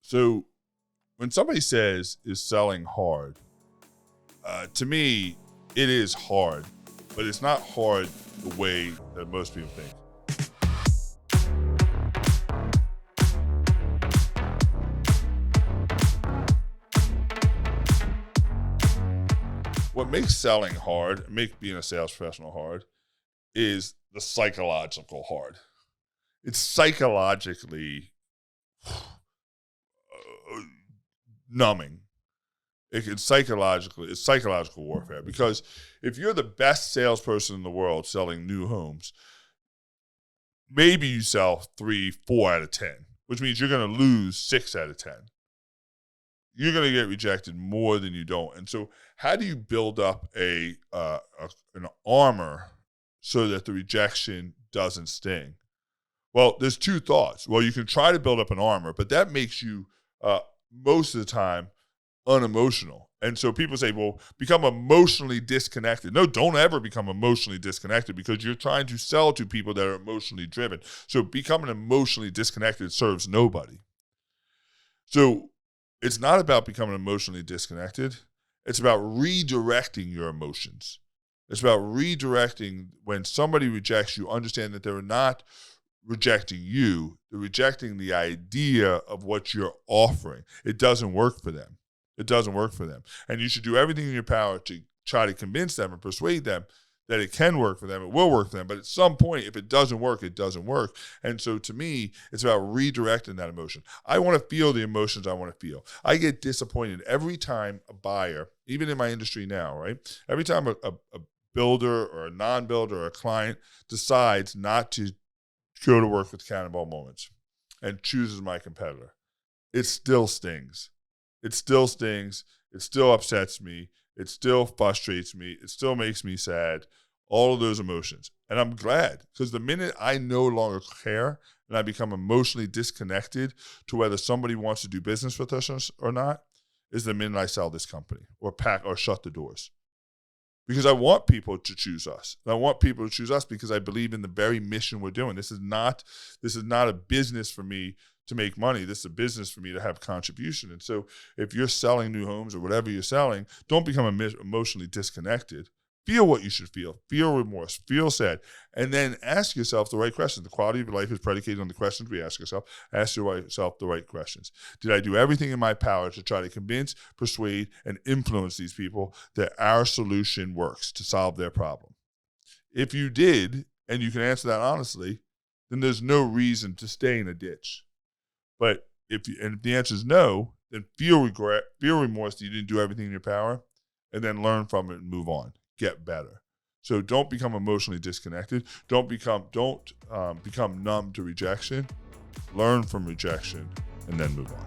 So when somebody says, is selling hard, to me, it is hard, but it's not hard the way that most people think. What makes selling hard, makes being a sales professional hard, is the psychological hard. It's psychologically numbing. It's psychological warfare, because if you're the best salesperson in the world selling new homes, maybe you sell 3, 4 out of 10, which means you're going to lose 6 out of 10. You're going to get rejected more than you don't. And so how do you build up an armor so that the rejection doesn't sting? Well, there's two thoughts. Well, you can try to build up an armor, but that makes you, most of the time, unemotional. And so people say, well, become emotionally disconnected. No, don't ever become emotionally disconnected, because you're trying to sell to people that are emotionally driven. So becoming emotionally disconnected serves nobody. So it's not about becoming emotionally disconnected. It's about redirecting your emotions. It's about redirecting. When somebody rejects you, understand that they're not rejecting you. They're rejecting the idea of what you're offering. It doesn't work for them. It doesn't work for them. And you should do everything in your power to try to convince them and persuade them that it can work for them. It will work for them. But at some point, if it doesn't work, it doesn't work. And so to me, it's about redirecting that emotion. I want to feel the emotions I want to feel. I get disappointed every time a buyer, even in my industry now, right? Every time a builder or a non-builder or a client decides not to go to work with Cannonball Moments and chooses my competitor, it still stings. It still stings. It still upsets me. It still frustrates me. It still makes me sad. All of those emotions. And I'm glad, because the minute I no longer care and I become emotionally disconnected to whether somebody wants to do business with us or not, is the minute I sell this company or pack or shut the doors. Because I want people to choose us. And I want people to choose us because I believe in the very mission we're doing. This is not a business for me to make money. This is a business for me to have contribution. And so if you're selling new homes or whatever you're selling, don't become emotionally disconnected. Feel what you should feel. Feel remorse. Feel sad. And then ask yourself the right questions. The quality of your life is predicated on the questions we ask ourselves. Ask yourself the right questions. Did I do everything in my power to try to convince, persuade, and influence these people that our solution works to solve their problem? If you did, and you can answer that honestly, then there's no reason to stay in a ditch. But if the answer is no, then feel regret, feel remorse that you didn't do everything in your power, and then learn from it and move on. Get better. So don't become emotionally disconnected. Don't become numb to rejection. Learn from rejection and then move on.